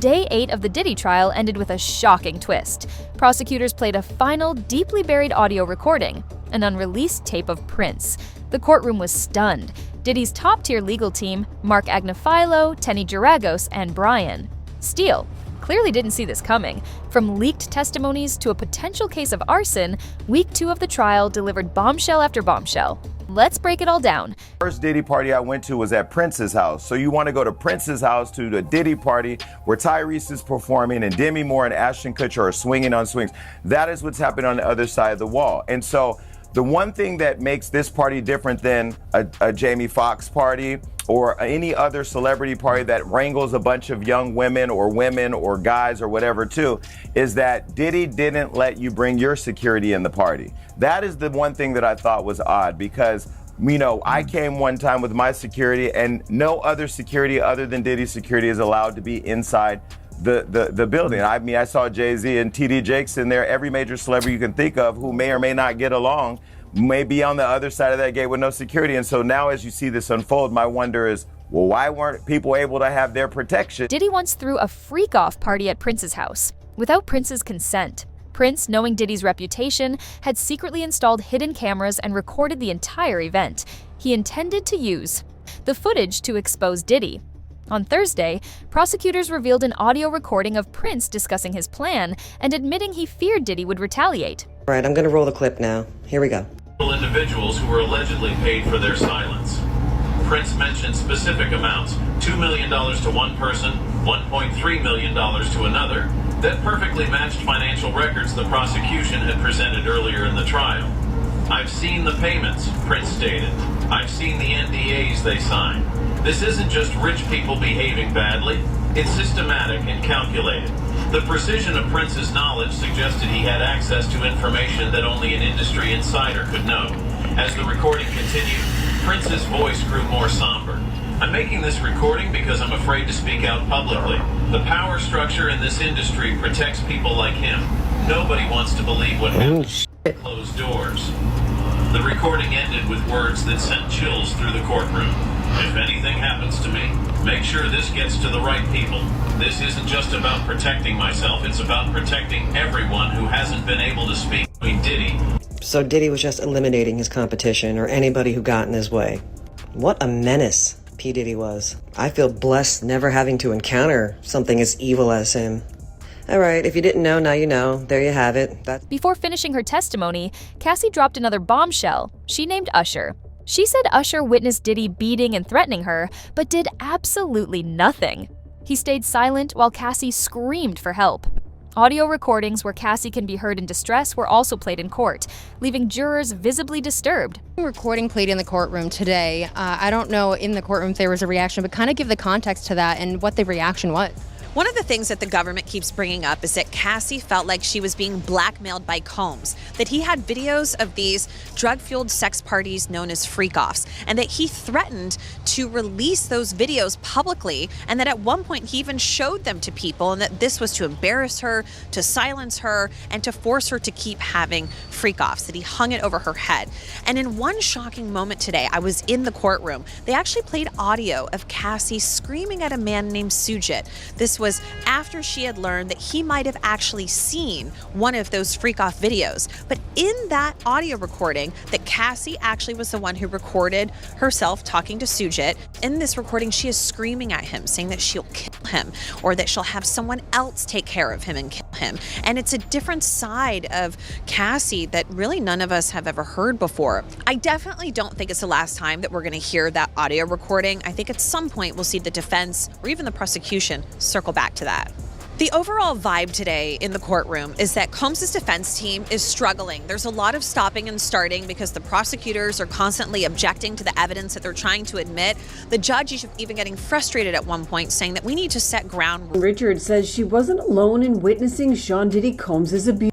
Day 8 of the Diddy trial ended with a shocking twist. Prosecutors played a final, deeply buried audio recording, an unreleased tape of Prince. The courtroom was stunned. Diddy's top-tier legal team, Mark Agnifilo, Tenny Geragos, and Brian Steele, clearly didn't see this coming. From leaked testimonies to a potential case of arson, week 2 of the trial delivered bombshell after bombshell. Let's break it all down. First Diddy party I went to was at Prince's house. So you want to go to Prince's house to the Diddy party where Tyrese is performing and Demi Moore and Ashton Kutcher are swinging on swings. That is what's happening on the other side of the wall. And so the one thing that makes this party different than a Jamie Foxx party or any other celebrity party that wrangles a bunch of young women or guys or whatever too, is that Diddy didn't let you bring your security in the party. That is the one thing that I thought was odd because, you know, I came one time with my security and no other security other than Diddy's security is allowed to be inside the building. I mean, I saw Jay-Z and TD Jakes in there, every major celebrity you can think of who may or may not get along may be on the other side of that gate with no security. And so now as you see this unfold, my wonder is, well, why weren't people able to have their protection? Diddy once threw a freak-off party at Prince's house without Prince's consent. Prince, knowing Diddy's reputation, had secretly installed hidden cameras and recorded the entire event. He intended to use the footage to expose Diddy. On Thursday, prosecutors revealed an audio recording of Prince discussing his plan and admitting he feared Diddy would retaliate. All right, I'm going to roll the clip now. Here we go. Individuals who were allegedly paid for their silence. Prince mentioned specific amounts, $2 million to one person, $1.3 million to another, that perfectly matched financial records the prosecution had presented earlier in the trial. I've seen the payments, Prince stated. I've seen the NDAs they signed. This isn't just rich people behaving badly. It's systematic and calculated. The precision of Prince's knowledge suggested he had access to information that only an industry insider could know. As the recording continued, Prince's voice grew more somber. I'm making this recording because I'm afraid to speak out publicly. The power structure in this industry protects people like him. Nobody wants to believe what happens behind closed doors. The recording ended with words that sent chills through the courtroom. If anything happens to me, make sure this gets to the right people. This isn't just about protecting myself, it's about protecting everyone who hasn't been able to speak between Diddy. So Diddy was just eliminating his competition or anybody who got in his way. What a menace P. Diddy was. I feel blessed never having to encounter something as evil as him. All right, if you didn't know, now you know. There you have it. Before finishing her testimony, Cassie dropped another bombshell. She named Usher. She said Usher witnessed Diddy beating and threatening her, but did absolutely nothing. He stayed silent while Cassie screamed for help. Audio recordings where Cassie can be heard in distress were also played in court, leaving jurors visibly disturbed. Recording played in the courtroom today. I don't know in the courtroom if there was a reaction, but kind of give the context to that and what the reaction was. One of the things that the government keeps bringing up is that Cassie felt like she was being blackmailed by Combs, that he had videos of these drug-fueled sex parties known as freak-offs, and that he threatened to release those videos publicly, and that at one point he even showed them to people, and that this was to embarrass her, to silence her, and to force her to keep having freak-offs, that he hung it over her head. And in one shocking moment today, I was in the courtroom. They actually played audio of Cassie screaming at a man named Sujit. This was after she had learned that he might have actually seen one of those freak-off videos. But in that audio recording, that Cassie actually was the one who recorded herself talking to Sujit. In this recording, she is screaming at him, saying that she'll kill him or that she'll have someone else take care of him and kill him. And it's a different side of Cassie that really none of us have ever heard before. I definitely don't think it's the last time that we're going to hear that audio recording. I think at some point we'll see the defense or even the prosecution circle back to that. The overall vibe today in the courtroom is that Combs' defense team is struggling. There's a lot of stopping and starting because the prosecutors are constantly objecting to the evidence that they're trying to admit. The judge is even getting frustrated at one point, saying that we need to set ground rules. Richard says she wasn't alone in witnessing Sean Diddy Combs' abuse.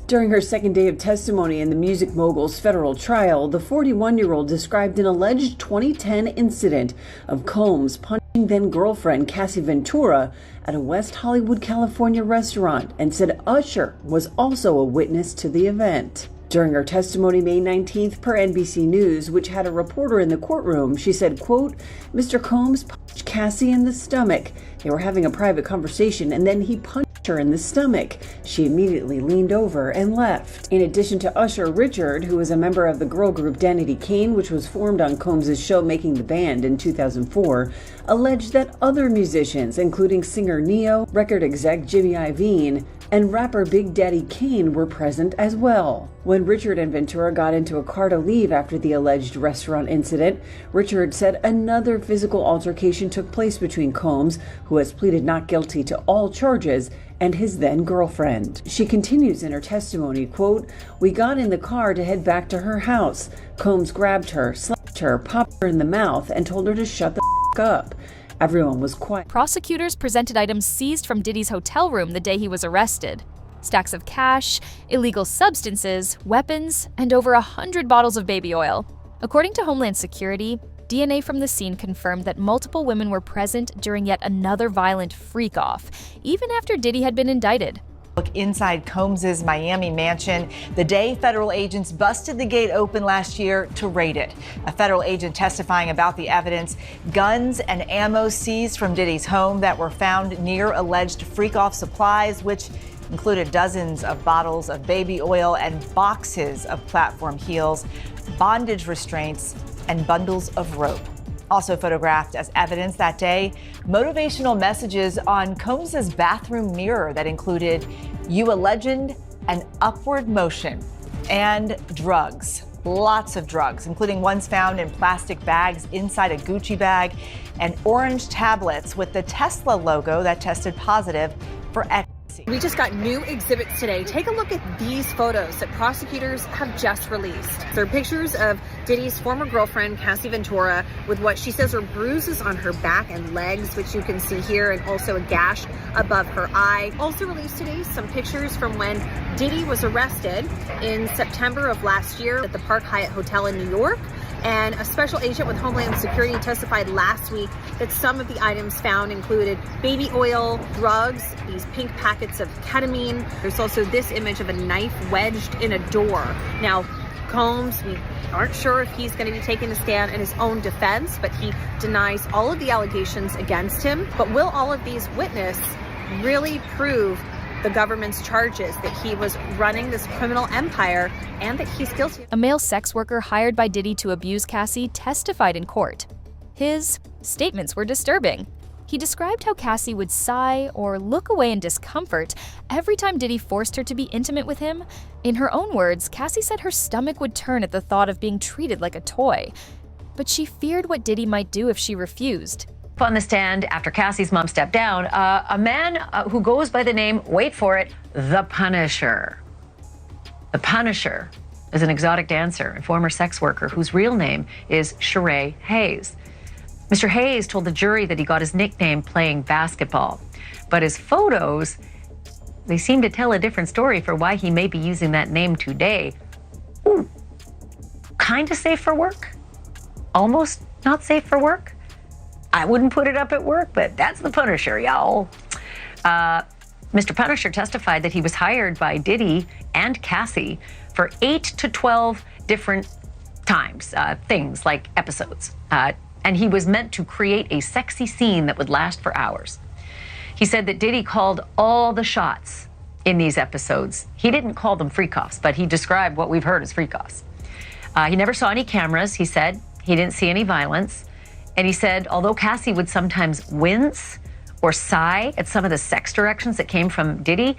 During her second day of testimony in the music mogul's federal trial, the 41-year-old described an alleged 2010 incident of Combs punching then-girlfriend Cassie Ventura at a West Hollywood, California restaurant and said Usher was also a witness to the event. During her testimony May 19th per NBC News, which had a reporter in the courtroom, she said, quote, "Mr. Combs punched Cassie in the stomach. They were having a private conversation and then he punched her in the stomach. She immediately leaned over and left. In addition to Usher, Richard, who was a member of the girl group Danity Kane, which was formed on Combs' show Making the Band in 2004, alleged that other musicians, including singer Neo, record exec Jimmy Iovine, and rapper Big Daddy Kane were present as well. When Richard and Ventura got into a car to leave after the alleged restaurant incident, Richard said another physical altercation took place between Combs, who has pleaded not guilty to all charges, and his then-girlfriend. She continues in her testimony, quote, "We got in the car to head back to her house. Combs grabbed her, slapped her, popped her in the mouth, and told her to shut the f*** up. Everyone was quiet." Prosecutors presented items seized from Diddy's hotel room the day he was arrested. Stacks of cash, illegal substances, weapons, and over 100 bottles of baby oil. According to Homeland Security, DNA from the scene confirmed that multiple women were present during yet another violent freak-off, even after Diddy had been indicted. Look inside Combs' Miami mansion the day federal agents busted the gate open last year to raid it. A federal agent testifying about the evidence, guns and ammo seized from Diddy's home that were found near alleged freak-off supplies, which included dozens of bottles of baby oil and boxes of platform heels, bondage restraints, and bundles of rope. Also photographed as evidence that day, motivational messages on Combs' bathroom mirror that included "You a legend" and "Upward motion," and drugs. Lots of drugs, including ones found in plastic bags inside a Gucci bag, and orange tablets with the Tesla logo that tested positive for ecstasy. We just got new exhibits today. Take a look at these photos that prosecutors have just released. They're pictures of Diddy's former girlfriend, Cassie Ventura, with what she says are bruises on her back and legs, which you can see here, and also a gash above her eye. Also released today, some pictures from when Diddy was arrested in September of last year at the Park Hyatt Hotel in New York. And a special agent with Homeland Security testified last week that some of the items found included baby oil, drugs, these pink packets of ketamine. There's also this image of a knife wedged in a door. Now, Combs, we aren't sure if he's going to be taking a stand in his own defense, but he denies all of the allegations against him. But will all of these witnesses really prove the government's charges that he was running this criminal empire and that he's guilty? A male sex worker hired by Diddy to abuse Cassie testified in court. His statements were disturbing. He described how Cassie would sigh or look away in discomfort every time Diddy forced her to be intimate with him. In her own words, Cassie said her stomach would turn at the thought of being treated like a toy. But she feared what Diddy might do if she refused. On the stand after Cassie's mom stepped down, a man who goes by the name, wait for it, The Punisher. The Punisher is an exotic dancer and former sex worker whose real name is Sheree Hayes. Mr. Hayes told the jury that he got his nickname playing basketball, but his photos, they seem to tell a different story for why he may be using that name today. Ooh, kind of safe for work, almost not safe for work. I wouldn't put it up at work, but that's the Punisher, y'all. Mr. Punisher testified that he was hired by Diddy and Cassie for 8 to 12 different times, things like episodes. And he was meant to create a sexy scene that would last for hours. He said that Diddy called all the shots in these episodes. He didn't call them freak-offs, but he described what we've heard as freak-offs. He never saw any cameras, he said. He didn't see any violence. And he said, although Cassie would sometimes wince or sigh at some of the sex directions that came from Diddy,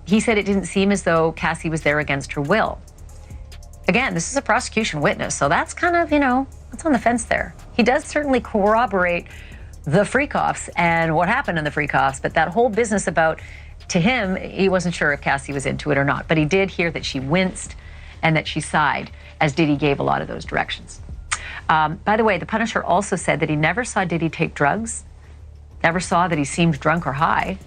he said it didn't seem as though Cassie was there against her will. Again, this is a prosecution witness, so that's kind of, that's on the fence there. He does certainly corroborate the freak-offs and what happened in the freak-offs, but that whole business about, to him, he wasn't sure if Cassie was into it or not, but he did hear that she winced and that she sighed as Diddy gave a lot of those directions. By the way, the Punisher also said that he never saw Diddy take drugs, never saw that he seemed drunk or high,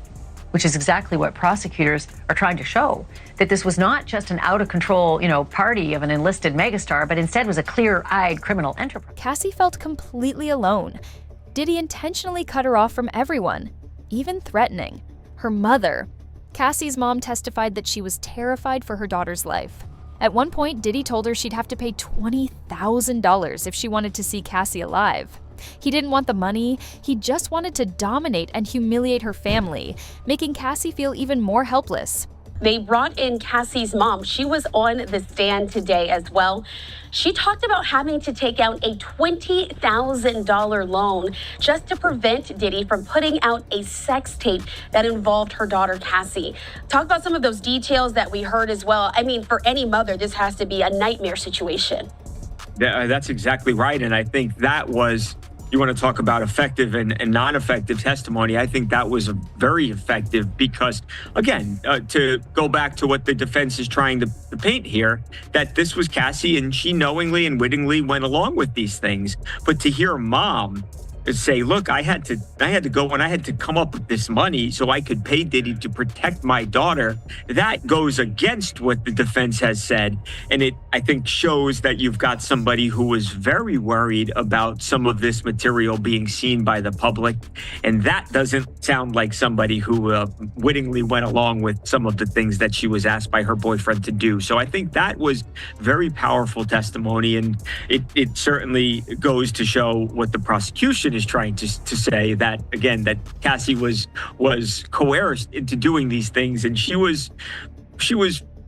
which is exactly what prosecutors are trying to show, that this was not just an out-of-control, party of an enlisted megastar, but instead was a clear-eyed criminal enterprise. Cassie felt completely alone. Diddy intentionally cut her off from everyone, even threatening her mother. Cassie's mom testified that she was terrified for her daughter's life. At one point, Diddy told her she'd have to pay $20,000 if she wanted to see Cassie alive. He didn't want the money, he just wanted to dominate and humiliate her family, making Cassie feel even more helpless. They brought in Cassie's mom. She was on the stand today as well. She talked about having to take out a $20,000 loan just to prevent Diddy from putting out a sex tape that involved her daughter, Cassie. Talk about some of those details that we heard as well. I mean, for any mother, this has to be a nightmare situation. That's exactly right. And I think that was, you want to talk about effective and non-effective testimony. I think that was very effective because, again, to go back to what the defense is trying to paint here, that this was Cassie and she knowingly and wittingly went along with these things. But to hear mom say, look, I had to go and I had to come up with this money so I could pay Diddy to protect my daughter, that goes against what the defense has said. And it, I think, shows that you've got somebody who was very worried about some of this material being seen by the public. And that doesn't sound like somebody who wittingly went along with some of the things that she was asked by her boyfriend to do. So I think that was very powerful testimony. And it certainly goes to show what the prosecution is trying to say, that again, that Cassie was coerced into doing these things, and she was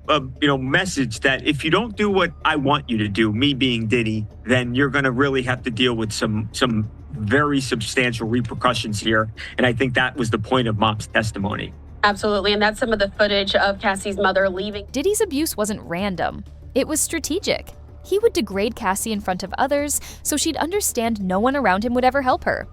messaged that if you don't do what I want you to do, me being Diddy, then you're going to really have to deal with some very substantial repercussions here. And I think that was the point of mom's testimony. Absolutely, and that's some of the footage of Cassie's mother leaving. Diddy's abuse wasn't random. It was strategic. He would degrade Cassie in front of others so she'd understand no one around him would ever help her.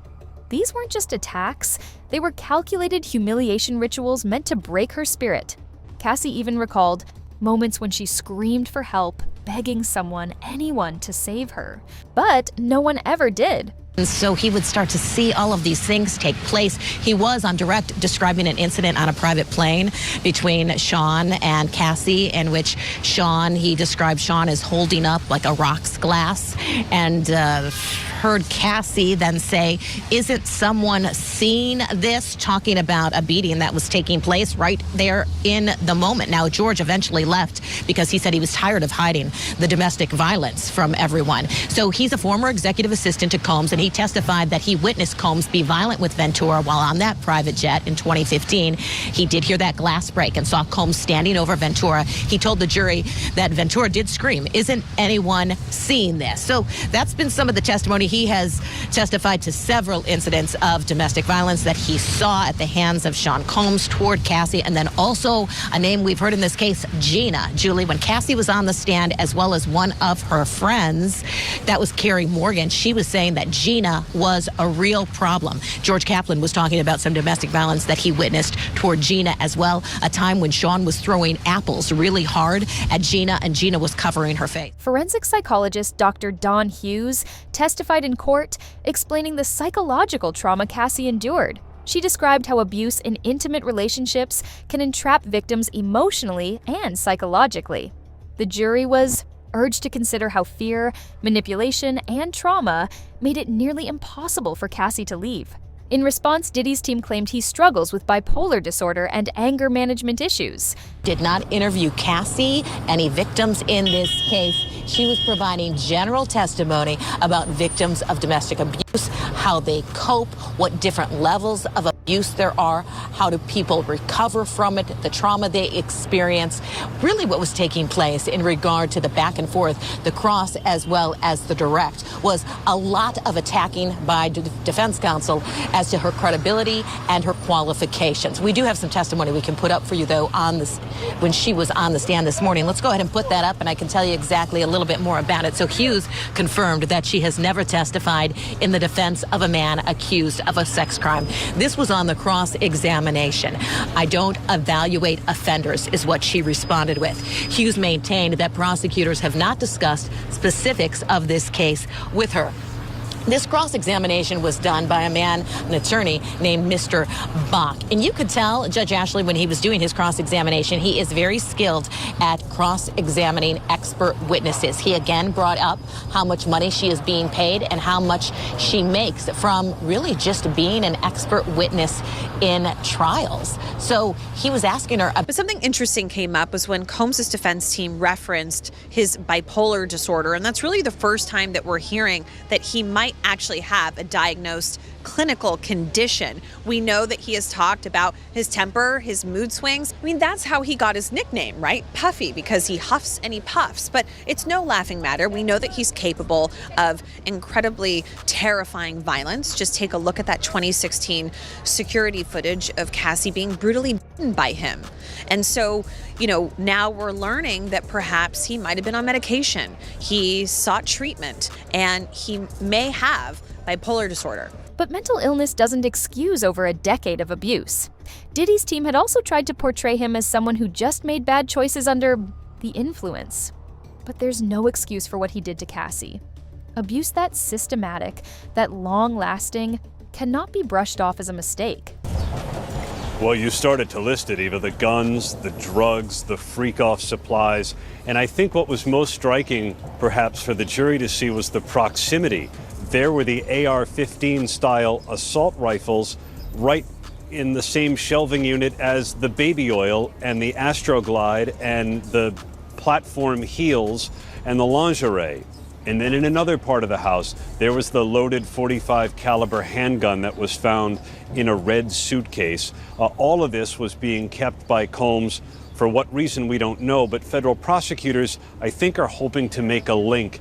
These weren't just attacks, they were calculated humiliation rituals meant to break her spirit. Cassie even recalled moments when she screamed for help, begging someone, anyone, to save her. But no one ever did. And so he would start to see all of these things take place. He was on direct describing an incident on a private plane between Sean and Cassie, in which he described Sean as holding up like a rocks glass, and heard Cassie then say, isn't someone seeing this? Talking about a beating that was taking place right there in the moment. Now, George eventually left because he said he was tired of hiding the domestic violence from everyone. So he's a former executive assistant to Combs, and he testified that he witnessed Combs be violent with Ventura while on that private jet in 2015. He did hear that glass break and saw Combs standing over Ventura. He told the jury that Ventura did scream, isn't anyone seeing this? So that's been some of the testimony. He has testified to several incidents of domestic violence that he saw at the hands of Sean Combs toward Cassie, and then also a name we've heard in this case, Gina. Julie, when Cassie was on the stand, as well as one of her friends, that was Carrie Morgan, she was saying that Gina was a real problem. George Kaplan was talking about some domestic violence that he witnessed toward Gina as well, a time when Sean was throwing apples really hard at Gina, and Gina was covering her face. Forensic psychologist Dr. Dawn Hughes testified in court, explaining the psychological trauma Cassie endured. She described how abuse in intimate relationships can entrap victims emotionally and psychologically. The jury was urged to consider how fear, manipulation, and trauma made it nearly impossible for Cassie to leave. In response, Diddy's team claimed he struggles with bipolar disorder and anger management issues. Did not interview Cassie, any victims in this case. She was providing general testimony about victims of domestic abuse, how they cope, what different levels of abuse there are, how do people recover from it, the trauma they experience, really what was taking place in regard to the back and forth, the cross as well as the direct, was a lot of attacking by defense counsel as to her credibility and her qualifications. We do have some testimony we can put up for you, though, on this when she was on the stand this morning. Let's go ahead and put that up, and I can tell you exactly a little bit more about it. So Hughes confirmed that she has never testified in the defense of a man accused of a sex crime. This was on the cross-examination. I don't evaluate offenders, is what she responded with. Hughes maintained that prosecutors have not discussed specifics of this case with her. This cross-examination was done by a man, an attorney named Mr. Bach. And you could tell, Judge Ashley, when he was doing his cross-examination, he is very skilled at cross-examining expert witnesses. He again brought up how much money she is being paid and how much she makes from really just being an expert witness in trials. So he was asking her. But something interesting came up was when Combs' defense team referenced his bipolar disorder. And that's really the first time that we're hearing that he might might actually have a diagnosed clinical condition. We know that he has talked about his temper, his mood swings. I mean, that's how he got his nickname, right? Puffy, because he huffs and he puffs. But it's no laughing matter. We know that he's capable of incredibly terrifying violence. Just take a look at that 2016 security footage of Cassie being brutally beaten by him. And so, now we're learning that perhaps he might have been on medication. He sought treatment, and he may have bipolar disorder. But mental illness doesn't excuse over a decade of abuse. Diddy's team had also tried to portray him as someone who just made bad choices under the influence. But there's no excuse for what he did to Cassie. Abuse that's systematic, that long-lasting, cannot be brushed off as a mistake. Well, you started to list it, Eva. The guns, the drugs, the freak-off supplies. And I think what was most striking, perhaps, for the jury to see was the proximity. There were the AR-15 style assault rifles right in the same shelving unit as the baby oil and the Astroglide and the platform heels and the lingerie. And then in another part of the house, there was the loaded .45 caliber handgun that was found in a red suitcase. All of this was being kept by Combs. For what reason, we don't know, but federal prosecutors, I think, are hoping to make a link,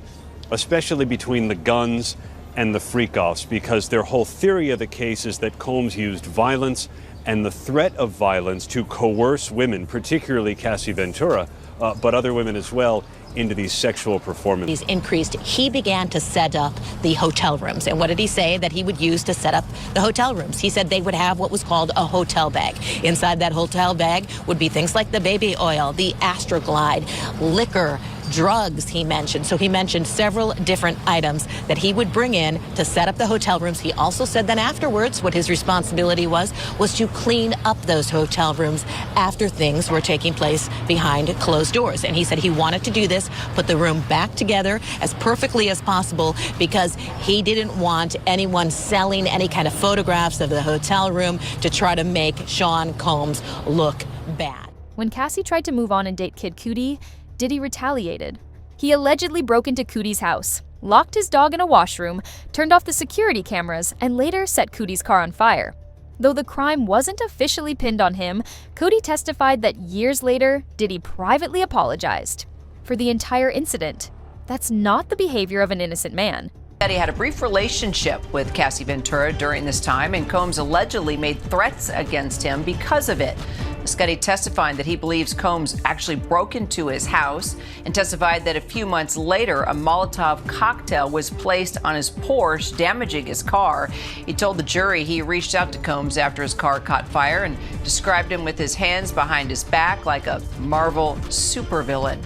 especially between the guns and the freak-offs, because their whole theory of the case is that Combs used violence and the threat of violence to coerce women, particularly Cassie Ventura, but other women as well, into these sexual performances. He's increased. He began to set up the hotel rooms. And what did he say that he would use to set up the hotel rooms? He said they would have what was called a hotel bag. Inside that hotel bag would be things like the baby oil, the Astroglide, liquor, drugs, he mentioned. So he mentioned several different items that he would bring in to set up the hotel rooms. He also said then afterwards what his responsibility was to clean up those hotel rooms after things were taking place behind closed doors. And he said he wanted to do this, put the room back together as perfectly as possible, because he didn't want anyone selling any kind of photographs of the hotel room to try to make Sean Combs look bad. When Cassie tried to move on and date Kid Cudi, Diddy retaliated. He allegedly broke into Cudi's house, locked his dog in a washroom, turned off the security cameras, and later set Cudi's car on fire. Though the crime wasn't officially pinned on him, Cudi testified that years later, Diddy privately apologized for the entire incident. That's not the behavior of an innocent man. He had a brief relationship with Cassie Ventura during this time, and Combs allegedly made threats against him because of it. Muscati testified that he believes Combs actually broke into his house and testified that a few months later, a Molotov cocktail was placed on his Porsche, damaging his car. He told the jury he reached out to Combs after his car caught fire and described him with his hands behind his back like a Marvel supervillain.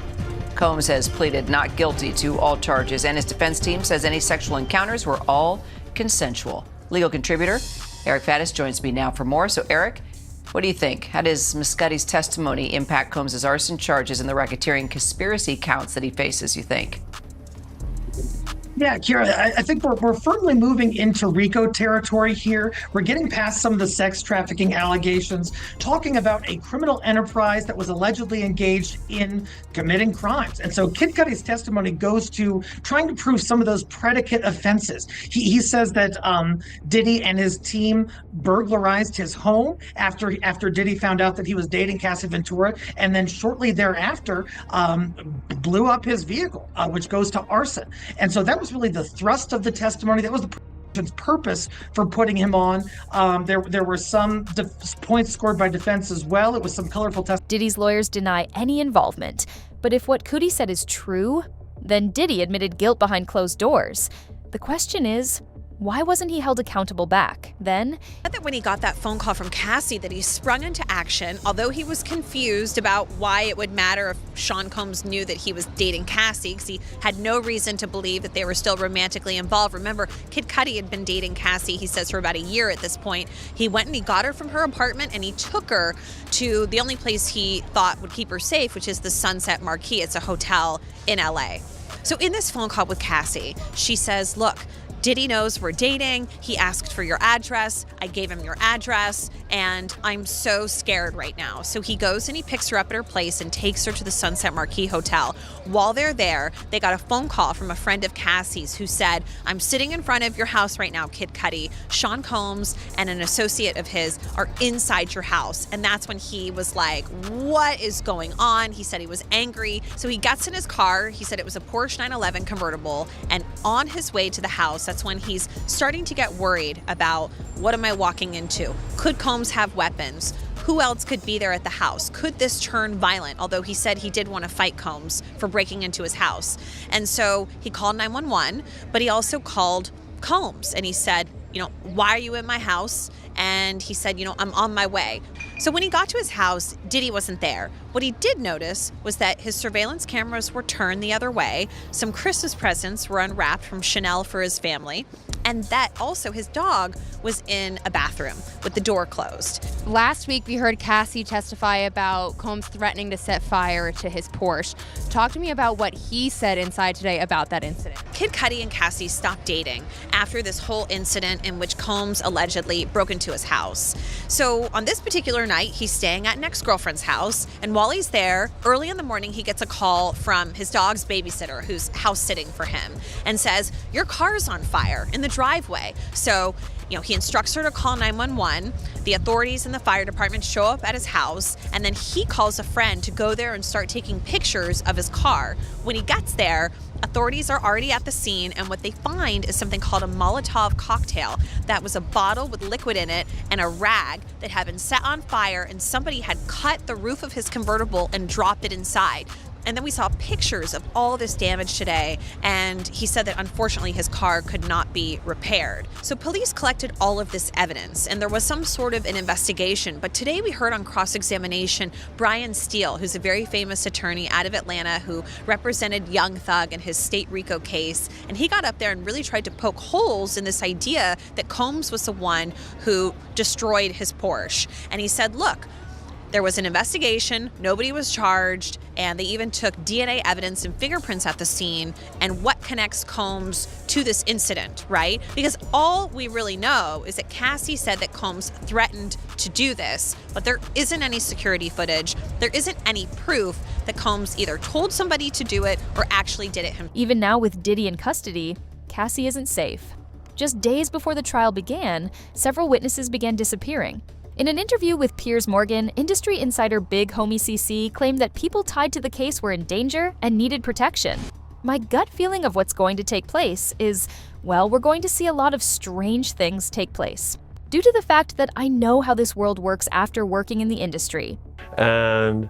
Combs has pleaded not guilty to all charges, and his defense team says any sexual encounters were all consensual. Legal contributor Eric Faddis joins me now for more. So, Eric, what do you think? How does Muscati's testimony impact Combs' arson charges and the racketeering conspiracy counts that he faces, you think? Yeah, Kira, I think we're firmly moving into RICO territory here. We're getting past some of the sex trafficking allegations, talking about a criminal enterprise that was allegedly engaged in committing crimes. And so Kid Cudi's testimony goes to trying to prove some of those predicate offenses. He says that Diddy and his team burglarized his home after Diddy found out that he was dating Cassie Ventura, and then shortly thereafter blew up his vehicle, which goes to arson. And so that was really the thrust of the testimony. That was the purpose for putting him on. There were some points scored by defense as well. It was some colorful testimony. Diddy's lawyers deny any involvement. But if what Cudi said is true, then Diddy admitted guilt behind closed doors. The question is, why wasn't he held accountable back then? That when he got that phone call from Cassie that he sprung into action, although he was confused about why it would matter if Sean Combs knew that he was dating Cassie, because he had no reason to believe that they were still romantically involved. Remember, Kid Cudi had been dating Cassie, he says, for about a year at this point. He went and he got her from her apartment and he took her to the only place he thought would keep her safe, which is the Sunset Marquis. It's a hotel in LA. So in this phone call with Cassie, she says, look, Diddy knows we're dating. He asked for your address. I gave him your address, and I'm so scared right now. So he goes and he picks her up at her place and takes her to the Sunset Marquis Hotel. While they're there, they got a phone call from a friend of Cassie's who said, I'm sitting in front of your house right now, Kid Cudi. Sean Combs and an associate of his are inside your house. And that's when he was like, what is going on? He said he was angry. So he gets in his car. He said it was a Porsche 911 convertible. And on his way to the house, that's when he's starting to get worried about, what am I walking into? Could Combs have weapons? Who else could be there at the house? Could this turn violent? Although he said he did want to fight Combs for breaking into his house. And so he called 911, but he also called Combs and he said, why are you in my house? And he said, I'm on my way. So when he got to his house, Diddy wasn't there. What he did notice was that his surveillance cameras were turned the other way. Some Christmas presents were unwrapped from Chanel for his family. And that also his dog was in a bathroom with the door closed. Last week, we heard Cassie testify about Combs threatening to set fire to his Porsche. Talk to me about what he said inside today about that incident. Kid Cudi and Cassie stopped dating after this whole incident in which Combs allegedly broke into his house. So on this particular night, he's staying at an ex-girlfriend's house. And while he's there, early in the morning, he gets a call from his dog's babysitter who's house sitting for him and says, your car's on fire in the driveway. So he instructs her to call 911. The authorities and the fire department show up at his house, and then he calls a friend to go there and start taking pictures of his car. When he gets there, authorities are already at the scene, and what they find is something called a Molotov cocktail. That was a bottle with liquid in it and a rag that had been set on fire, and somebody had cut the roof of his convertible and dropped it inside. And then we saw pictures of all this damage today, and he said that unfortunately his car could not be repaired. So police collected all of this evidence, and there was some sort of an investigation. But today we heard on cross-examination Brian Steele, who's a very famous attorney out of Atlanta who represented Young Thug in his state RICO case. And he got up there and really tried to poke holes in this idea that Combs was the one who destroyed his Porsche. And he said, look, there was an investigation, nobody was charged, and they even took DNA evidence and fingerprints at the scene. And what connects Combs to this incident, right? Because all we really know is that Cassie said that Combs threatened to do this, but there isn't any security footage. There isn't any proof that Combs either told somebody to do it or actually did it himself. Even now with Diddy in custody, Cassie isn't safe. Just days before the trial began, several witnesses began disappearing. In an interview with Piers Morgan, industry insider Big Homie CC claimed that people tied to the case were in danger and needed protection. My gut feeling of what's going to take place is, well, we're going to see a lot of strange things take place. Due to the fact that I know how this world works after working in the industry. And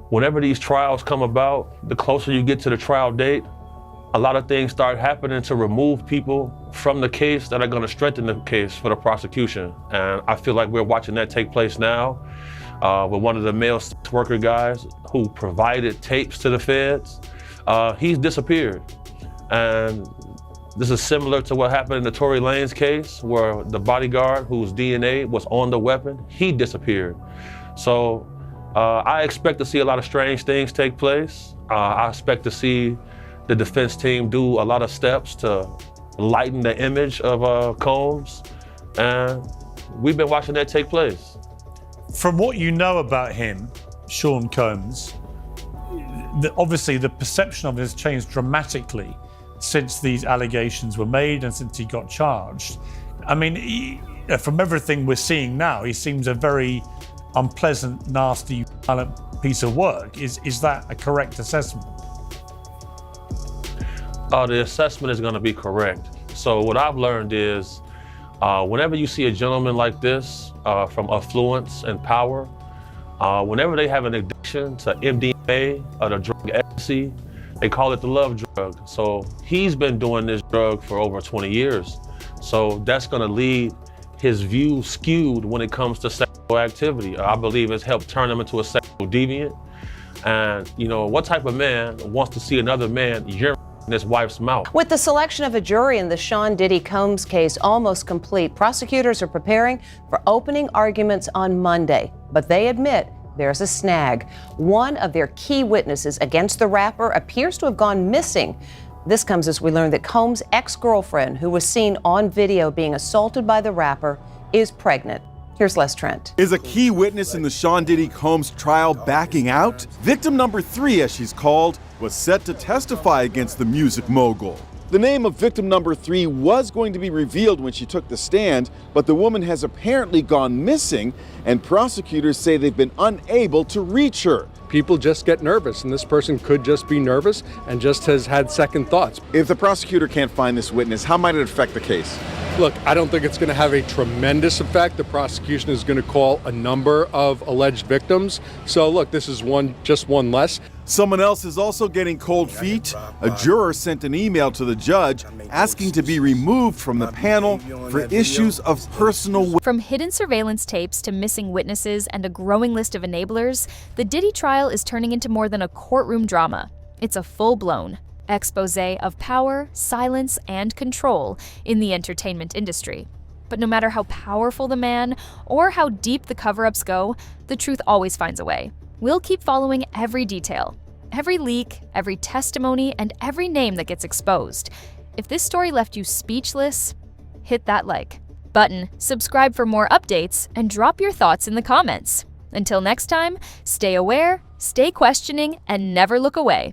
whenever these trials come about, the closer you get to the trial date, a lot of things start happening to remove people from the case that are going to strengthen the case for the prosecution. And I feel like we're watching that take place now with one of the male sex worker guys who provided tapes to the feds. He's disappeared. And this is similar to what happened in the Tory Lanez case, where the bodyguard whose DNA was on the weapon, he disappeared. So I expect to see a lot of strange things take place. I expect to see the defense team do a lot of steps to lighten the image of Combs, and we've been watching that take place. From what you know about him, Sean Combs, obviously the perception of him has changed dramatically since these allegations were made and since he got charged. I mean, from everything we're seeing now, he seems a very unpleasant, nasty, violent piece of work. Is that a correct assessment? The assessment is going to be correct. So what I've learned is whenever you see a gentleman like this from affluence and power, whenever they have an addiction to MDMA or the drug ecstasy, they call it the love drug. So he's been doing this drug for over 20 years. So that's going to lead his view skewed when it comes to sexual activity. I believe it's helped turn him into a sexual deviant. And, what type of man wants to see another man urinate in his wife's mouth? With the selection of a jury in the Sean Diddy Combs case almost complete, prosecutors are preparing for opening arguments on Monday. But they admit there's a snag. One of their key witnesses against the rapper appears to have gone missing. This comes as we learn that Combs' ex-girlfriend, who was seen on video being assaulted by the rapper, is pregnant. Here's Les Trent. Is a key witness in the Sean Diddy Combs trial backing out? Victim number 3, as she's called, was set to testify against the music mogul. The name of victim number 3 was going to be revealed when she took the stand, but the woman has apparently gone missing, and prosecutors say they've been unable to reach her. People just get nervous, and this person could just be nervous and just has had second thoughts. If the prosecutor can't find this witness, how might it affect the case? Look, I don't think it's going to have a tremendous effect. The prosecution is going to call a number of alleged victims. So look, this is just one less. Someone else is also getting cold feet. A juror sent an email to the judge asking to be removed from the panel for issues of personal. From hidden surveillance tapes to missing witnesses and a growing list of enablers, the Diddy trial is turning into more than a courtroom drama. It's a full-blown expose of power, silence, and control in the entertainment industry. But no matter how powerful the man or how deep the cover-ups go, the truth always finds a way. We'll keep following every detail, every leak, every testimony, and every name that gets exposed. If this story left you speechless, hit that like button, subscribe for more updates, and drop your thoughts in the comments. Until next time, stay aware, stay questioning, and never look away.